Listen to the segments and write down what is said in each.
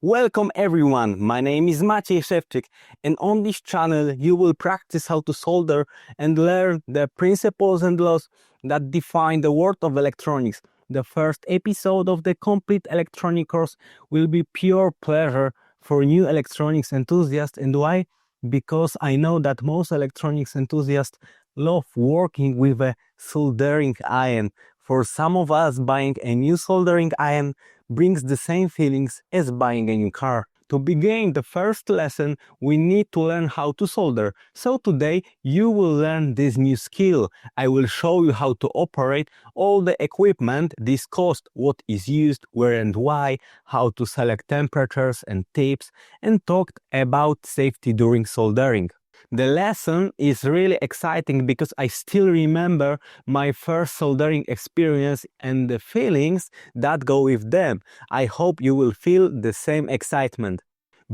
Welcome everyone, my name is Maciej Szewczyk, and on this channel you will practice how to solder and learn the principles and laws that define the world of electronics. The first episode of the complete electronic course will be pure pleasure for new electronics enthusiasts. And why? Because I know that most electronics enthusiasts love working with a soldering iron. For some of us, buying a new soldering iron brings the same feelings as buying a new car. To begin the first lesson, we need to learn how to solder. So today you will learn this new skill. I will show you how to operate all the equipment, this cost, what is used, where and why, how to select temperatures and tips, and talk about safety during soldering. The lesson is really exciting because I still remember my first soldering experience and the feelings that go with them. I hope you will feel the same excitement.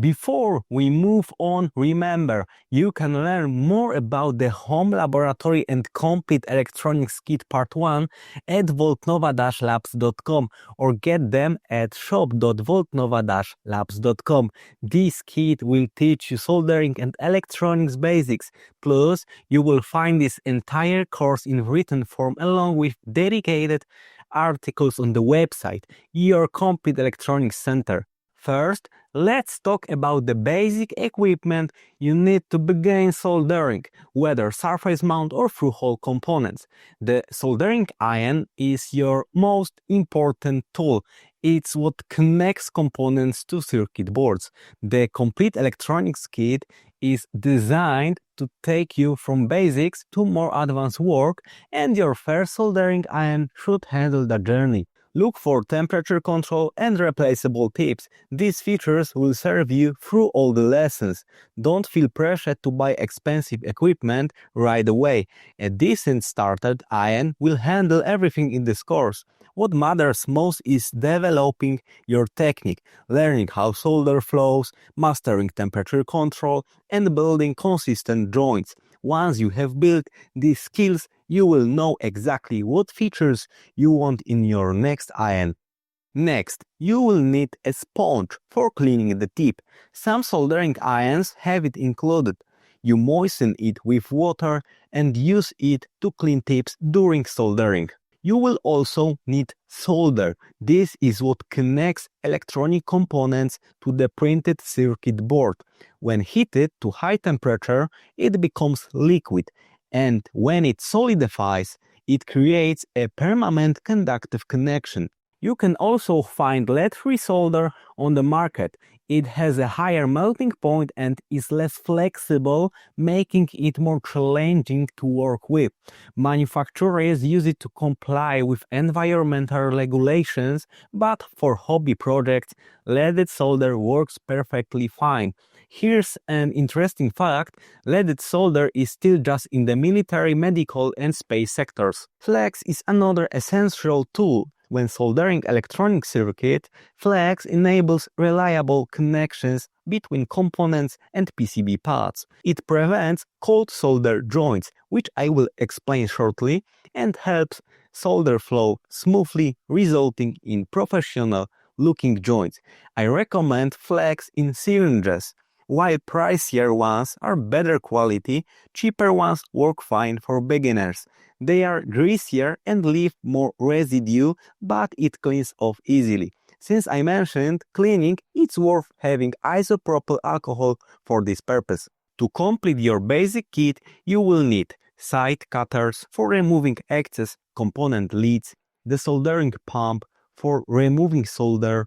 Before we move on, remember, you can learn more about the home laboratory and complete electronics kit part 1 at voltnova-labs.com or get them at shop.voltnova-labs.com. This kit will teach you soldering and electronics basics. Plus, you will find this entire course in written form along with dedicated articles on the website, your Complete Electronics Center. First, let's talk about the basic equipment you need to begin soldering, whether surface mount or through-hole components. The soldering iron is your most important tool. It's what connects components to circuit boards. The complete electronics kit is designed to take you from basics to more advanced work, and your first soldering iron should handle the journey. Look for temperature control and replaceable tips. These features will serve you through all the lessons. Don't feel pressured to buy expensive equipment right away. A decent starter iron will handle everything in this course. What matters most is developing your technique, learning how solder flows, mastering temperature control, and building consistent joints. Once you have built these skills, you will know exactly what features you want in your next iron. Next, you will need a sponge for cleaning the tip. Some soldering irons have it included. You moisten it with water and use it to clean tips during soldering. You will also need solder. This is what connects electronic components to the printed circuit board. When heated to high temperature, it becomes liquid, and when it solidifies, it creates a permanent conductive connection. You can also find lead-free solder on the market. It has a higher melting point and is less flexible, making it more challenging to work with. Manufacturers use it to comply with environmental regulations, but for hobby projects, leaded solder works perfectly fine. Here's an interesting fact: leaded solder is still just in the military, medical, and space sectors. Flex is another essential tool. When soldering electronic circuit, flex enables reliable connections between components and PCB pads. It prevents cold solder joints, which I will explain shortly, and helps solder flow smoothly, resulting in professional-looking joints. I recommend flex in syringes. While pricier ones are better quality, cheaper ones work fine for beginners. They are greasier and leave more residue, but it cleans off easily. Since I mentioned cleaning, it's worth having isopropyl alcohol for this purpose. To complete your basic kit, you will need side cutters for removing excess component leads, the soldering pump for removing solder,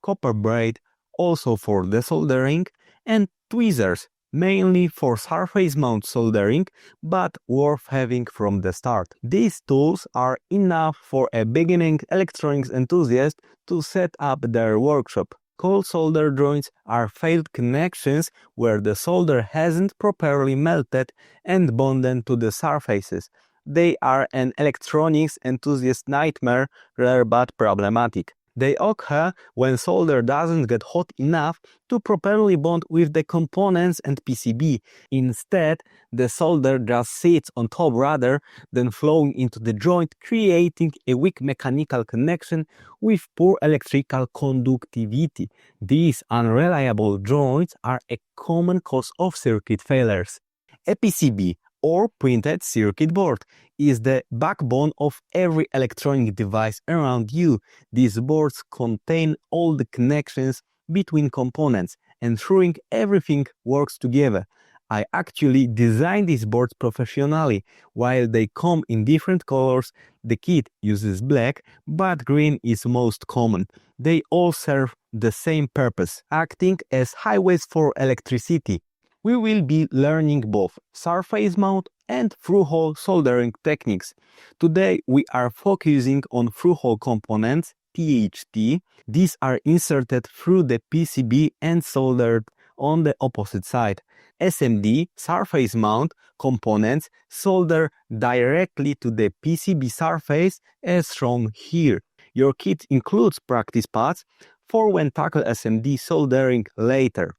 copper braid also for desoldering, and tweezers, mainly for surface mount soldering, but worth having from the start. These tools are enough for a beginning electronics enthusiast to set up their workshop. Cold solder joints are failed connections where the solder hasn't properly melted and bonded to the surfaces. They are an electronics enthusiast nightmare, rare but problematic. They occur when solder doesn't get hot enough to properly bond with the components and PCB. Instead, the solder just sits on top rather than flowing into the joint, creating a weak mechanical connection with poor electrical conductivity. These unreliable joints are a common cause of circuit failures. A PCB, or printed circuit board, is the backbone of every electronic device around you. These boards contain all the connections between components, ensuring everything works together. I actually designed these boards professionally. While they come in different colors, the kit uses black, but green is most common. They all serve the same purpose, acting as highways for electricity. We will be learning both surface mount and through-hole soldering techniques. Today we are focusing on through-hole components, THT. These are inserted through the PCB and soldered on the opposite side. SMD, surface mount, components solder directly to the PCB surface as shown here. Your kit includes practice pads for when tackle SMD soldering later.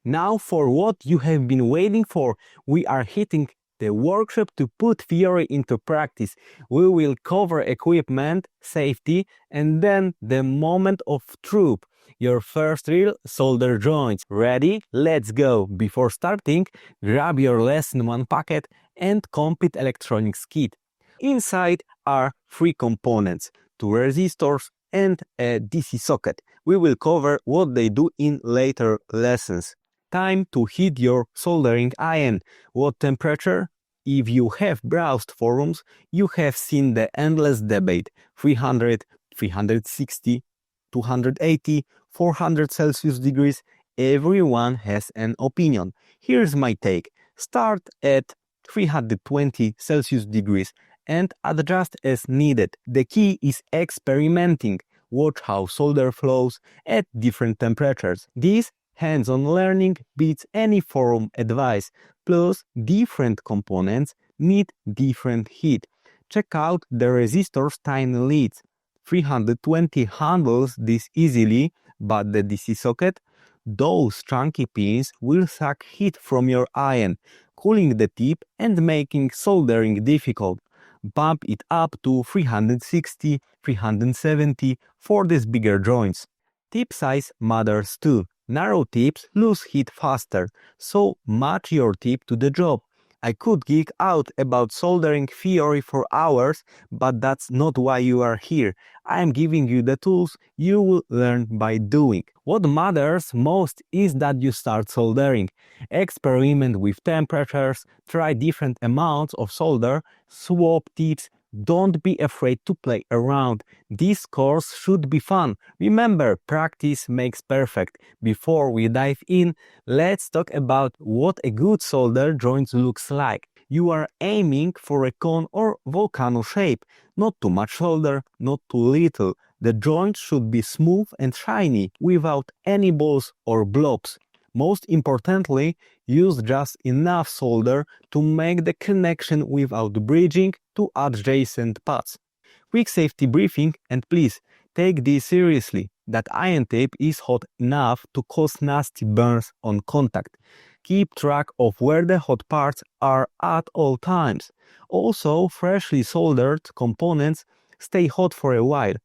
Now for what you have been waiting for, we are hitting the workshop to put theory into practice. We will cover equipment, safety, and then the moment of truth. Your first real solder joints. Ready? Let's go! Before starting, grab your lesson 1 packet and complete electronics kit. Inside are 3 components, 2 resistors and a DC socket. We will cover what they do in later lessons. Time to heat your soldering iron. What temperature? If you have browsed forums, you have seen the endless debate. 300, 360, 280, 400 Celsius degrees. Everyone has an opinion. Here's my take. Start at 320 Celsius degrees and adjust as needed. The key is experimenting. Watch how solder flows at different temperatures. This hands-on learning beats any forum advice, plus different components need different heat. Check out the resistor's tiny leads. 320 handles this easily, but the DC socket? Those chunky pins will suck heat from your iron, cooling the tip and making soldering difficult. Bump it up to 360, 370 for these bigger joints. Tip size matters too. Narrow tips lose heat faster, so match your tip to the job. I could geek out about soldering theory for hours, but that's not why you are here. I am giving you the tools you will learn by doing. What matters most is that you start soldering. Experiment with temperatures, try different amounts of solder, swap tips. Don't be afraid to play around. This course should be fun. Remember, practice makes perfect. Before we dive in, let's talk about what a good solder joint looks like. You are aiming for a cone or volcano shape. Not too much solder, not too little. The joint should be smooth and shiny, without any balls or blobs. Most importantly, use just enough solder to make the connection without bridging to adjacent pads. Quick safety briefing, and please take this seriously. That iron tape is hot enough to cause nasty burns on contact. Keep track of where the hot parts are at all times. Also, freshly soldered components stay hot for a while.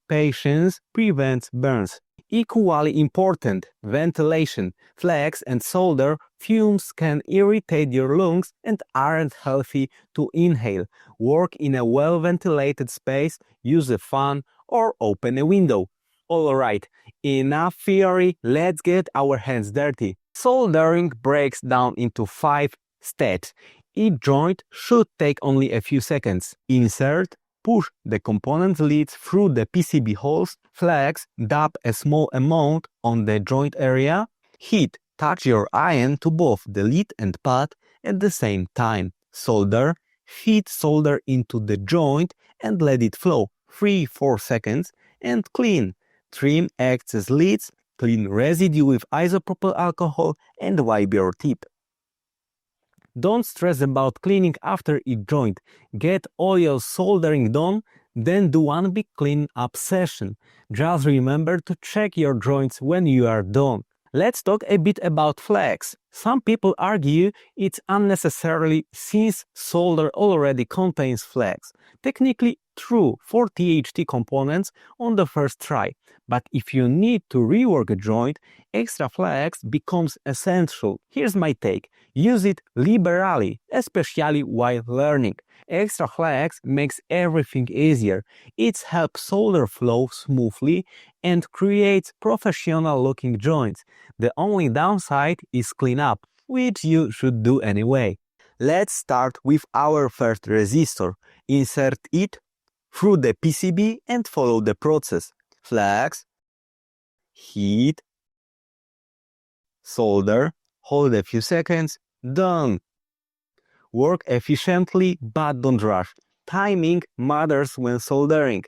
Patience prevents burns. Equally important, ventilation. Flex and solder fumes can irritate your lungs and aren't healthy to inhale. Work in a well-ventilated space, use a fan or open a window. Alright, enough theory, let's get our hands dirty. Soldering breaks down into 5 steps. Each joint should take only a few seconds. Insert. Push the component leads through the PCB holes, flex, dab a small amount on the joint area, heat, touch your iron to both the lead and pad at the same time, solder, feed solder into the joint and let it flow 3-4 seconds, and clean. Trim excess leads, clean residue with isopropyl alcohol and wipe your tip. Don't stress about cleaning after each joint. Get all your soldering done, Then do one big clean-up session. Just remember to check your joints when you are done. Let's talk a bit about flex. Some people argue it's unnecessarily since solder already contains flex. Technically true for THT components on the first try, but if you need to rework a joint, extra flex becomes essential. Here's my take. Use it liberally, especially while learning. Extra flex makes everything easier. It helps solder flow smoothly and creates professional-looking joints. The only downside is cleanup, which you should do anyway. Let's start with our first resistor. Insert it through the PCB and follow the process. Flex, heat, solder, hold a few seconds, done. Work efficiently but don't rush. Timing matters when soldering.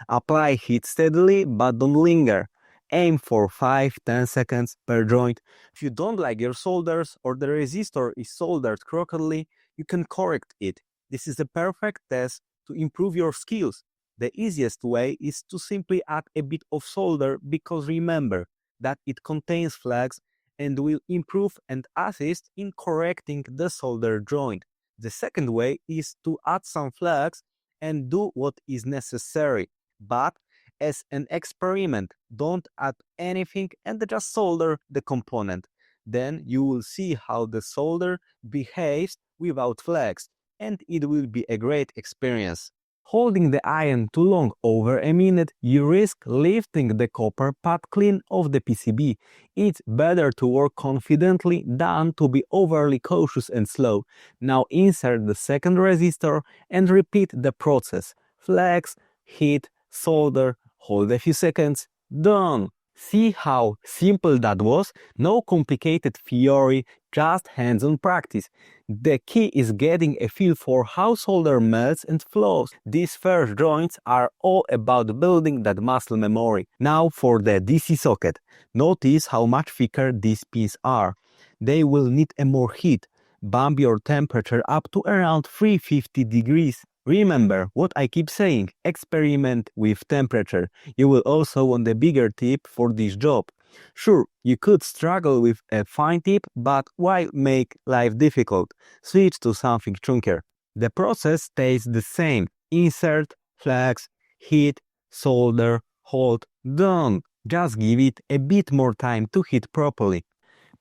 Apply heat steadily but don't linger. Aim for 5-10 seconds per joint. If you don't like your solders or the resistor is soldered crookedly, you can correct it. This is the perfect test to improve your skills. The easiest way is to simply add a bit of solder because remember that it contains flex and will improve and assist in correcting the solder joint. The second way is to add some flex and do what is necessary, but as an experiment, don't add anything and just solder the component. Then you will see how the solder behaves without flex, and it will be a great experience. Holding the iron too long over a minute, you risk lifting the copper pad clean off the PCB. It's better to work confidently than to be overly cautious and slow. Now insert the second resistor and repeat the process. Flex, heat, solder, hold a few seconds, done! See how simple that was? No complicated theory, just hands-on practice. The key is getting a feel for how solder melts and flows. These first joints are all about building that muscle memory. Now for the DC socket. Notice how much thicker these pins are. They will need a more heat. Bump your temperature up to around 350 degrees. Remember what I keep saying, experiment with temperature. You will also want a bigger tip for this job. Sure, you could struggle with a fine tip, but why make life difficult? Switch to something chunkier. The process stays the same. Insert, flex, heat, solder, hold, done. Just give it a bit more time to heat properly.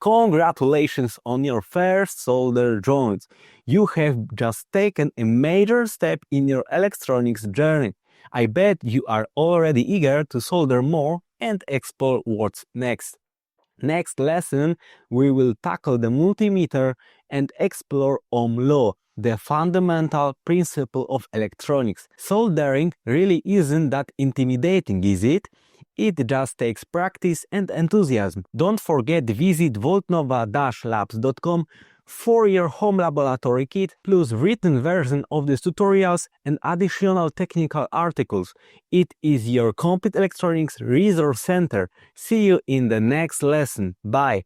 Congratulations on your first solder joints. You have just taken a major step in your electronics journey. I bet you are already eager to solder more and explore what's next. Next lesson, we will tackle the multimeter and explore Ohm law, the fundamental principle of electronics. Soldering really isn't that intimidating, is it? It just takes practice and enthusiasm. Don't forget to visit voltnova-labs.com for your home laboratory kit plus written version of these tutorials and additional technical articles. It is your complete electronics resource center. See you in the next lesson. Bye!